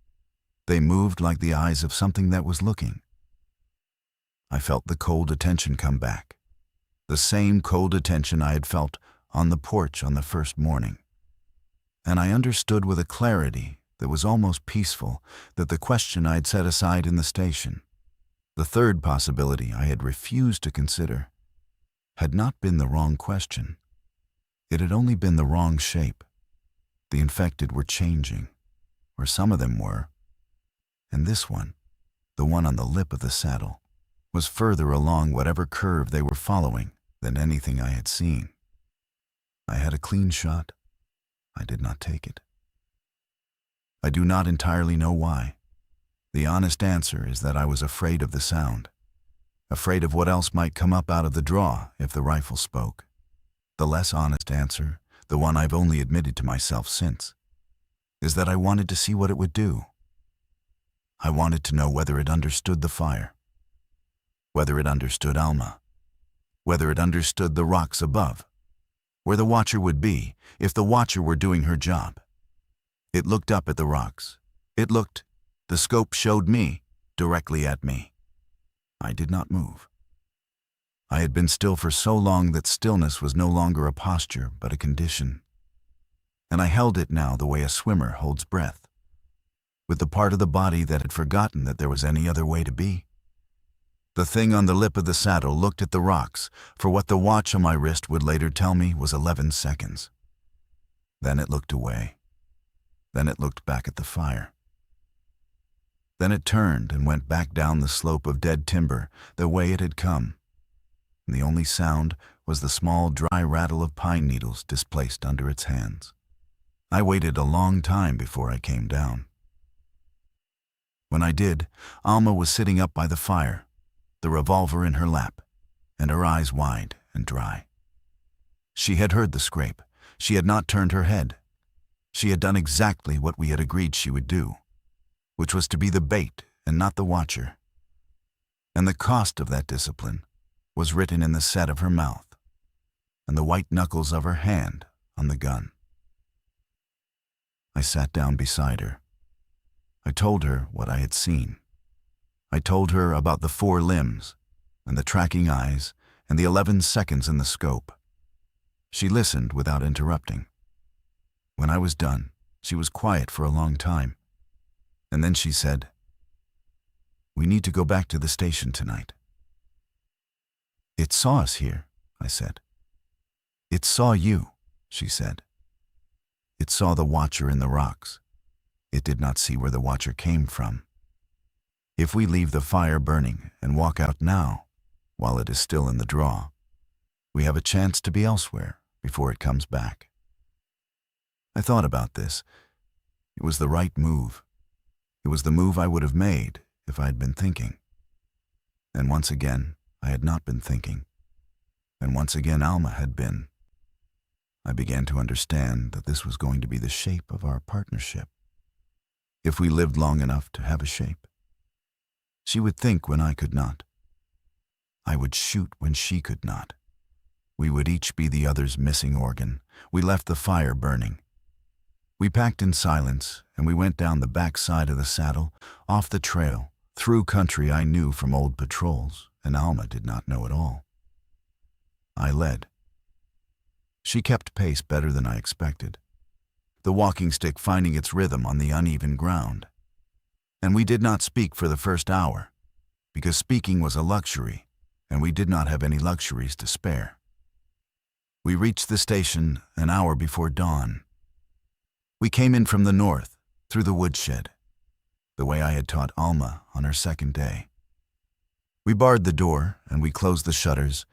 They moved like the eyes of something that was looking. I felt the cold attention come back, the same cold attention I had felt on the porch on the first morning. And I understood with a clarity that was almost peaceful that the question I had set aside in the station, the third possibility I had refused to consider, had not been the wrong question. It had only been the wrong shape. The infected were changing, or some of them were, and this one, the one on the lip of the saddle, was further along whatever curve they were following than anything I had seen. I had a clean shot. I did not take it. I do not entirely know why. The honest answer is that I was afraid of the sound, afraid of what else might come up out of the draw if the rifle spoke. The less honest answer, the one I've only admitted to myself since, is that I wanted to see what it would do. I wanted to know whether it understood the fire, whether it understood Alma, whether it understood the rocks above, where the watcher would be if the watcher were doing her job. It looked up at the rocks. The scope showed me, directly at me. I did not move. I had been still for so long that stillness was no longer a posture but a condition. And I held it now the way a swimmer holds breath, with the part of the body that had forgotten that there was any other way to be. The thing on the lip of the saddle looked at the rocks for what the watch on my wrist would later tell me was 11 seconds. Then it looked away. Then it looked back at the fire. Then it turned and went back down the slope of dead timber the way it had come. And the only sound was the small dry rattle of pine needles displaced under its hands. I waited a long time before I came down. When I did, Alma was sitting up by the fire, the revolver in her lap, and her eyes wide and dry. She had heard the scrape. She had not turned her head. She had done exactly what we had agreed she would do, which was to be the bait and not the watcher. And the cost of that discipline was written in the set of her mouth and the white knuckles of her hand on the gun. I sat down beside her. I told her what I had seen. I told her about the 4 limbs and the tracking eyes and the 11 seconds in the scope. She listened without interrupting. When I was done, she was quiet for a long time, and then she said, "We need to go back to the station tonight." "It saw us here," I said. "It saw you," she said. "It saw the watcher in the rocks. It did not see where the watcher came from. If we leave the fire burning and walk out now, while it is still in the draw, we have a chance to be elsewhere before it comes back." I thought about this. It was the right move. It was the move I would have made if I had been thinking. And once again, I had not been thinking. And once again, Alma had been. I began to understand that this was going to be the shape of our partnership. If we lived long enough to have a shape. She would think when I could not. I would shoot when she could not. We would each be the other's missing organ. We left the fire burning. We packed in silence, and we went down the back side of the saddle, off the trail, through country I knew from old patrols, and Alma did not know at all. I led. She kept pace better than I expected, the walking stick finding its rhythm on the uneven ground. And we did not speak for the first hour, because speaking was a luxury, and we did not have any luxuries to spare. We reached the station an hour before dawn. We came in from the north, through the woodshed, the way I had taught Alma on her second day. We barred the door, and we closed the shutters,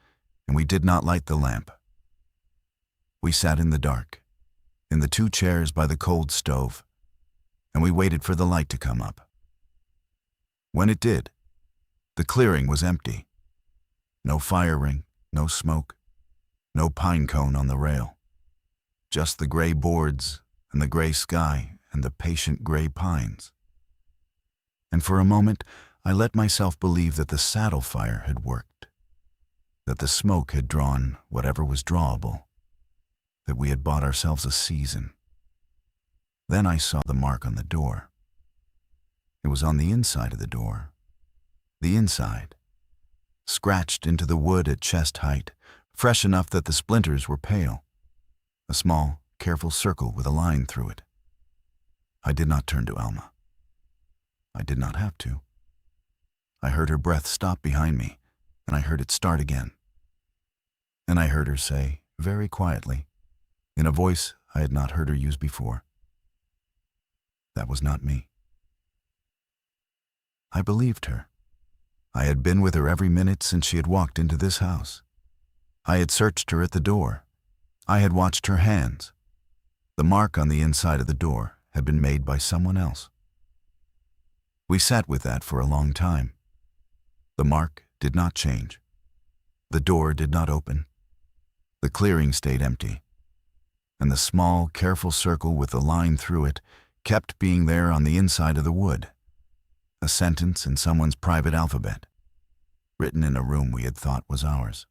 and we did not light the lamp. We sat in the dark, in the 2 chairs by the cold stove, and we waited for the light to come up. When it did, the clearing was empty. No fire ring, no smoke, no pine cone on the rail. Just the gray boards and the gray sky and the patient gray pines. And for a moment, I let myself believe that the saddle fire had worked, that the smoke had drawn whatever was drawable, that we had bought ourselves a season. Then I saw the mark on the door. It was on the inside of the door. The inside. Scratched into the wood at chest height, fresh enough that the splinters were pale. A small, careful circle with a line through it. I did not turn to Alma. I did not have to. I heard her breath stop behind me, and I heard it start again. And I heard her say, very quietly, in a voice I had not heard her use before, "That was not me." I believed her. I had been with her every minute since she had walked into this house. I had searched her at the door. I had watched her hands. The mark on the inside of the door had been made by someone else. We sat with that for a long time. The mark did not change. The door did not open. The clearing stayed empty. And the small, careful circle with the line through it kept being there on the inside of the wood. A sentence in someone's private alphabet, written in a room we had thought was ours.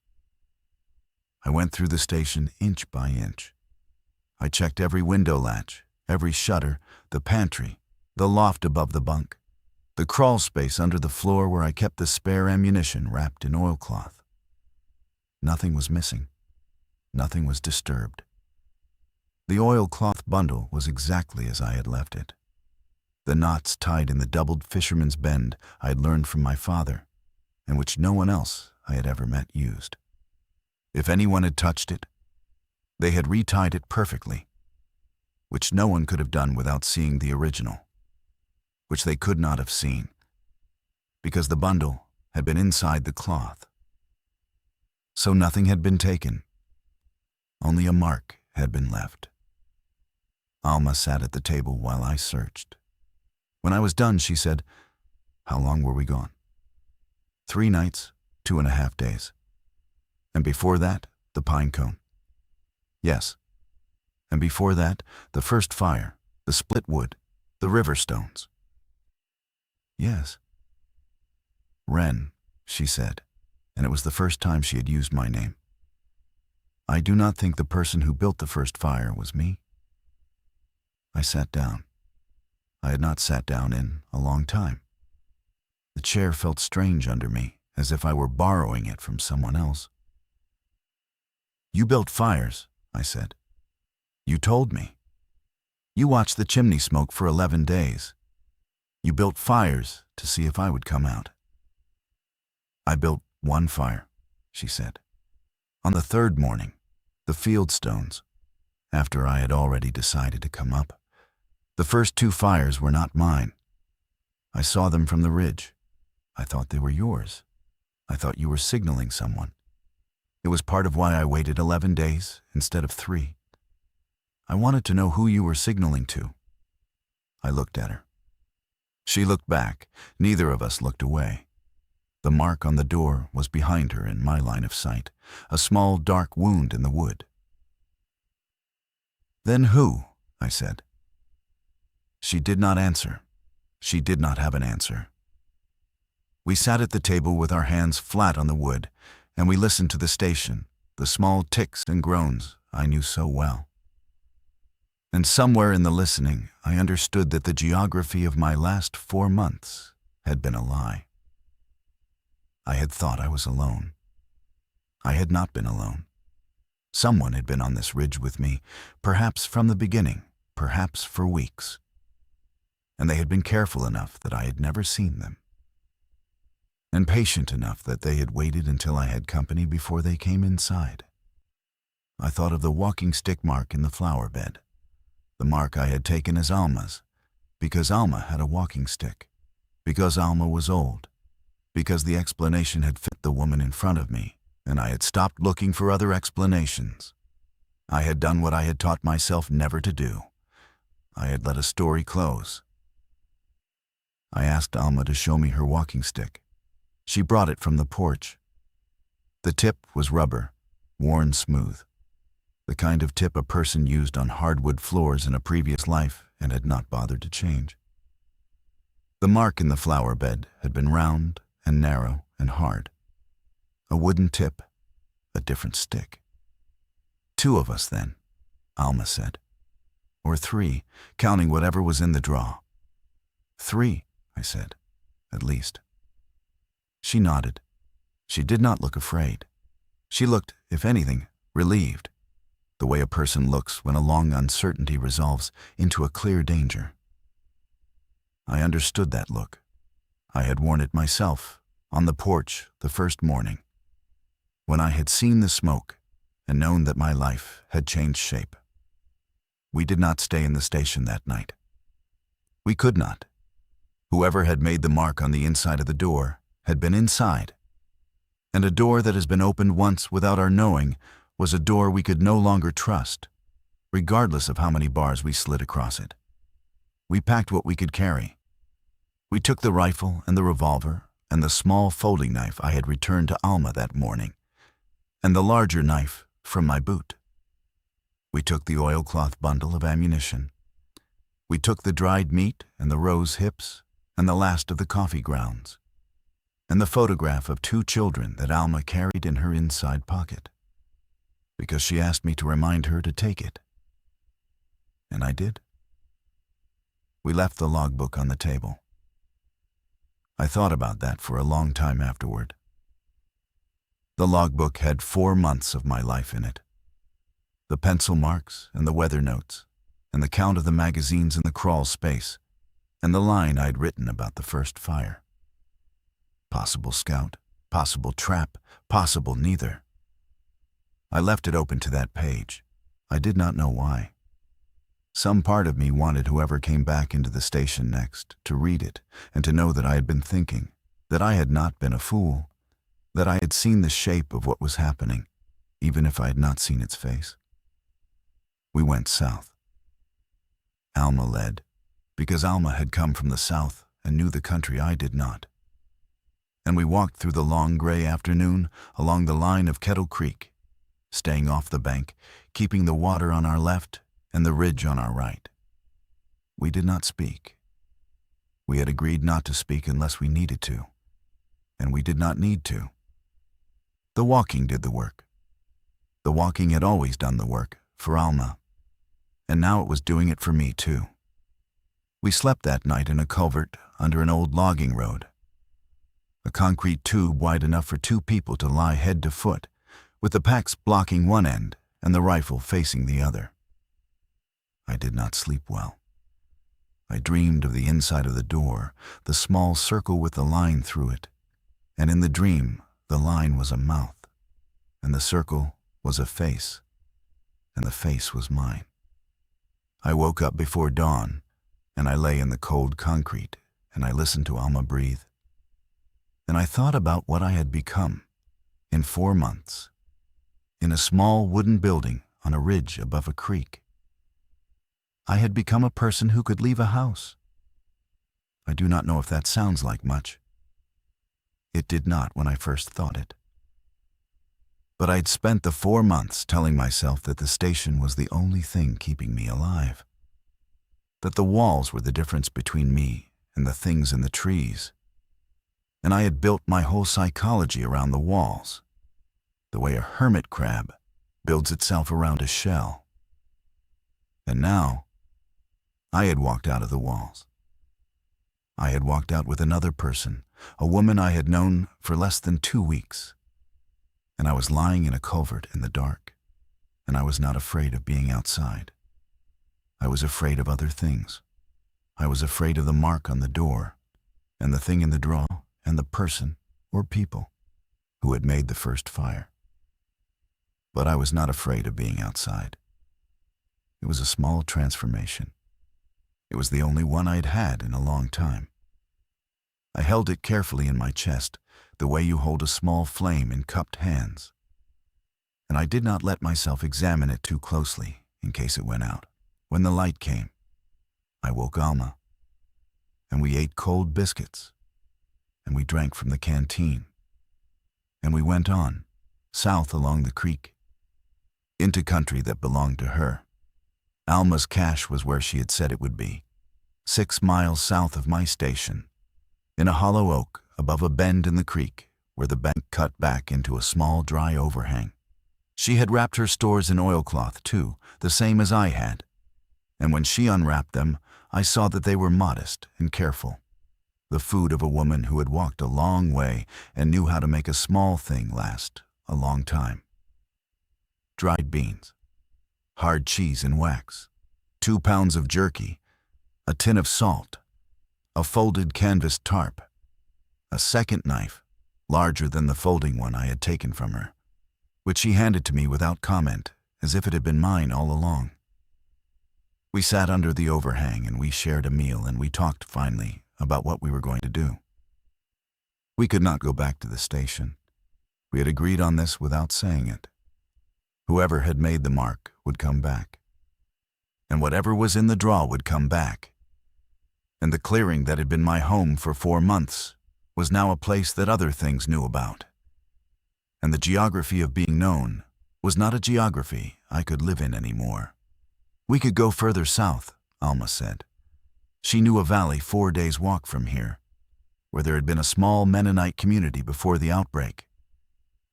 I went through the station inch by inch. I checked every window latch, every shutter, the pantry, the loft above the bunk, the crawl space under the floor where I kept the spare ammunition wrapped in oilcloth. Nothing was missing. Nothing was disturbed. The oilcloth bundle was exactly as I had left it. The knots tied in the doubled fisherman's bend I had learned from my father, and which no one else I had ever met used. If anyone had touched it, they had retied it perfectly, which no one could have done without seeing the original, which they could not have seen, because the bundle had been inside the cloth. So nothing had been taken. Only a mark had been left. Alma sat at the table while I searched. When I was done, she said, "How long were we gone?" 3 nights, 2.5 days. And before that, the pine cone. Yes. And before that, the first fire, the split wood, the river stones. Yes. Wren, she said, and it was the first time she had used my name. I do not think the person who built the first fire was me. I sat down. I had not sat down in a long time. The chair felt strange under me, as if I were borrowing it from someone else. "You built fires," I said. "You told me. You watched the chimney smoke for 11 days. You built fires to see if I would come out." "I built one fire," she said. "On the 3rd morning, the field stones, after I had already decided to come up. The first 2 fires were not mine. I saw them from the ridge. I thought they were yours. I thought you were signaling someone. It was part of why I waited 11 days instead of 3. I wanted to know who you were signaling to." I looked at her. She looked back. Neither of us looked away. The mark on the door was behind her in my line of sight, a small dark wound in the wood. "Then who?" I said. She did not answer. She did not have an answer. We sat at the table with our hands flat on the wood, and we listened to the station, the small ticks and groans I knew so well. And somewhere in the listening, I understood that the geography of my last 4 months had been a lie. I had thought I was alone. I had not been alone. Someone had been on this ridge with me, perhaps from the beginning, perhaps for weeks. And they had been careful enough that I had never seen them, and patient enough that they had waited until I had company before they came inside. I thought of the walking stick mark in the flower bed, the mark I had taken as Alma's, because Alma had a walking stick, because Alma was old, because the explanation had fit the woman in front of me, and I had stopped looking for other explanations. I had done what I had taught myself never to do. I had let a story close. I asked Alma to show me her walking stick. She brought it from the porch. The tip was rubber, worn smooth, the kind of tip a person used on hardwood floors in a previous life and had not bothered to change. The mark in the flower bed had been round and narrow and hard. A wooden tip, a different stick. 2 of us then, Alma said. Or 3, counting whatever was in the draw. 3, I said, at least. She nodded. She did not look afraid. She looked, if anything, relieved, the way a person looks when a long uncertainty resolves into a clear danger. I understood that look. I had worn it myself, on the porch the first morning, when I had seen the smoke and known that my life had changed shape. We did not stay in the station that night. We could not. Whoever had made the mark on the inside of the door had been inside, and a door that has been opened once without our knowing was a door we could no longer trust, regardless of how many bars we slid across it. We packed what we could carry. We took the rifle and the revolver and the small folding knife I had returned to Alma that morning, and the larger knife from my boot. We took the oilcloth bundle of ammunition. We took the dried meat and the rose hips and the last of the coffee grounds, and the photograph of 2 children that Alma carried in her inside pocket, because she asked me to remind her to take it. And I did. We left the logbook on the table. I thought about that for a long time afterward. The logbook had 4 months of my life in it. The pencil marks and the weather notes, and the count of the magazines in the crawl space, and the line I'd written about the first fire. Possible scout, possible trap, possible neither. I left it open to that page. I did not know why. Some part of me wanted whoever came back into the station next to read it and to know that I had been thinking, that I had not been a fool, that I had seen the shape of what was happening, even if I had not seen its face. We went south. Alma led, because Alma had come from the south and knew the country I did not. And we walked through the long gray afternoon along the line of Kettle Creek, staying off the bank, keeping the water on our left and the ridge on our right. We did not speak. We had agreed not to speak unless we needed to, and we did not need to. The walking did the work. The walking had always done the work for Alma, and now it was doing it for me too. We slept that night in a culvert under an old logging road, a concrete tube wide enough for 2 people to lie head to foot, with the packs blocking one end and the rifle facing the other. I did not sleep well. I dreamed of the inside of the door, the small circle with the line through it, and in the dream the line was a mouth, and the circle was a face, and the face was mine. I woke up before dawn, and I lay in the cold concrete, and I listened to Alma breathe. And I thought about what I had become in 4 months, in a small wooden building on a ridge above a creek. I had become a person who could leave a house. I do not know if that sounds like much. It did not when I first thought it. But I'd spent the 4 months telling myself that the station was the only thing keeping me alive, that the walls were the difference between me and the things in the trees, and I had built my whole psychology around the walls, the way a hermit crab builds itself around a shell. And now, I had walked out of the walls. I had walked out with another person, a woman I had known for less than 2 weeks. And I was lying in a culvert in the dark, and I was not afraid of being outside. I was afraid of other things. I was afraid of the mark on the door, and the thing in the drawer, and the person, or people, who had made the first fire. But I was not afraid of being outside. It was a small transformation. It was the only one I'd had in a long time. I held it carefully in my chest, the way you hold a small flame in cupped hands. And I did not let myself examine it too closely in case it went out. When the light came, I woke Alma, and we ate cold biscuits, and we drank from the canteen, and we went on, south along the creek, into country that belonged to her. Alma's cache was where she had said it would be, 6 miles south of my station, in a hollow oak above a bend in the creek where the bank cut back into a small dry overhang. She had wrapped her stores in oilcloth too, the same as I had, and when she unwrapped them, I saw that they were modest and careful, the food of a woman who had walked a long way and knew how to make a small thing last a long time. Dried beans, hard cheese in wax, 2 pounds of jerky, a tin of salt, a folded canvas tarp, a second knife, larger than the folding one I had taken from her, which she handed to me without comment, as if it had been mine all along. We sat under the overhang and we shared a meal, and we talked finally about what we were going to do. We could not go back to the station. We had agreed on this without saying it. Whoever had made the mark would come back, and whatever was in the draw would come back. And the clearing that had been my home for 4 months was now a place that other things knew about. And the geography of being known was not a geography I could live in anymore. We could go further south, Alma said. She knew a valley 4 days' walk from here, where there had been a small Mennonite community before the outbreak,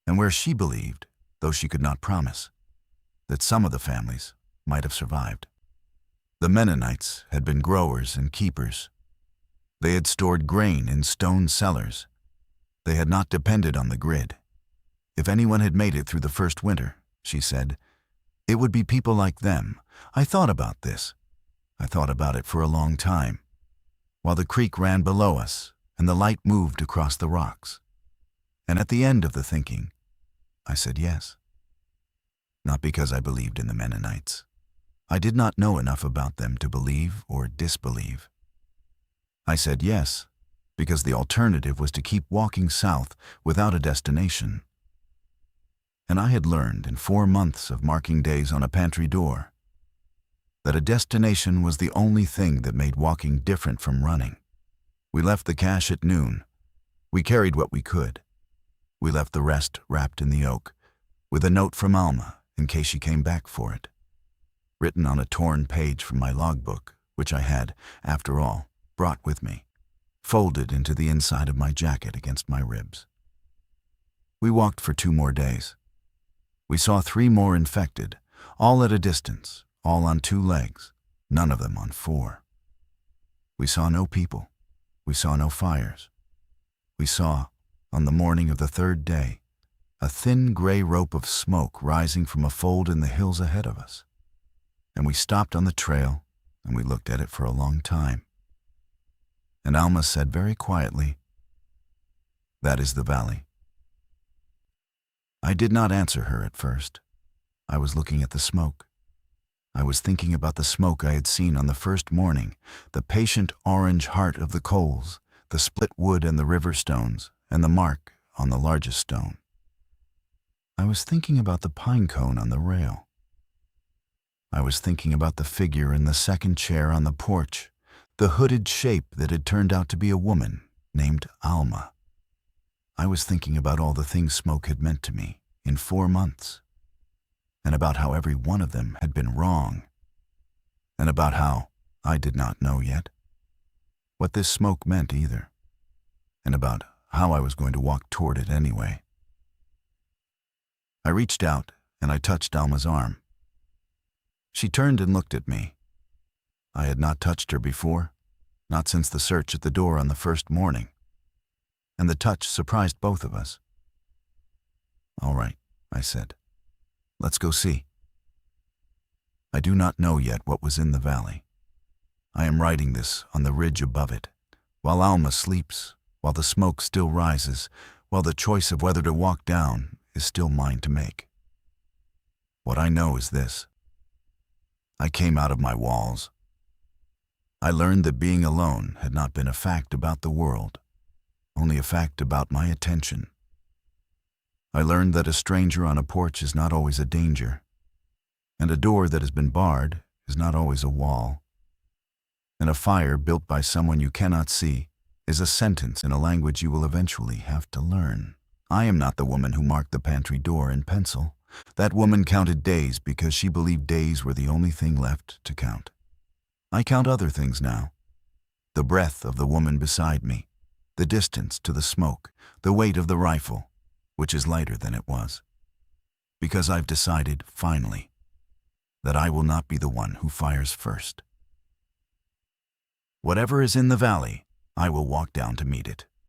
and where she believed, though she could not promise, that some of the families might have survived. The Mennonites had been growers and keepers. They had stored grain in stone cellars. They had not depended on the grid. If anyone had made it through the first winter, she said, it would be people like them. I thought about this. I thought about it for a long time, while the creek ran below us and the light moved across the rocks. And at the end of the thinking, I said yes. Not because I believed in the Mennonites. I did not know enough about them to believe or disbelieve. I said yes, because the alternative was to keep walking south without a destination. And I had learned in 4 months of marking days on a pantry door that a destination was the only thing that made walking different from running. We left the cache at noon. We carried what we could. We left the rest wrapped in the oak, with a note from Alma in case she came back for it, written on a torn page from my logbook, which I had, after all, brought with me, folded into the inside of my jacket against my ribs. We walked for 2 more days. We saw 3 more infected, all at a distance, all on 2 legs, none of them on 4. We saw no people. We saw no fires. We saw, on the morning of the 3rd day, a thin gray rope of smoke rising from a fold in the hills ahead of us. And we stopped on the trail, and we looked at it for a long time. And Alma said very quietly, "That is the valley." I did not answer her at first. I was looking at the smoke. I was thinking about the smoke I had seen on the first morning, the patient orange heart of the coals, the split wood and the river stones, and the mark on the largest stone. I was thinking about the pine cone on the rail. I was thinking about the figure in the second chair on the porch, the hooded shape that had turned out to be a woman named Alma. I was thinking about all the things smoke had meant to me in 4 months, and about how every one of them had been wrong, and about how I did not know yet what this smoke meant either, and about how I was going to walk toward it anyway. I reached out and I touched Alma's arm. She turned and looked at me. I had not touched her before, not since the search at the door on the first morning, and the touch surprised both of us. "All right," I said. "Let's go see." I do not know yet what was in the valley. I am writing this on the ridge above it, while Alma sleeps, while the smoke still rises, while the choice of whether to walk down is still mine to make. What I know is this: I came out of my walls. I learned that being alone had not been a fact about the world, only a fact about my attention. I learned that a stranger on a porch is not always a danger, and a door that has been barred is not always a wall, and a fire built by someone you cannot see is a sentence in a language you will eventually have to learn. I am not the woman who marked the pantry door in pencil. That woman counted days because she believed days were the only thing left to count. I count other things now: the breath of the woman beside me, the distance to the smoke, the weight of the rifle, which is lighter than it was. Because I've decided, finally, that I will not be the one who fires first. Whatever is in the valley, I will walk down to meet it.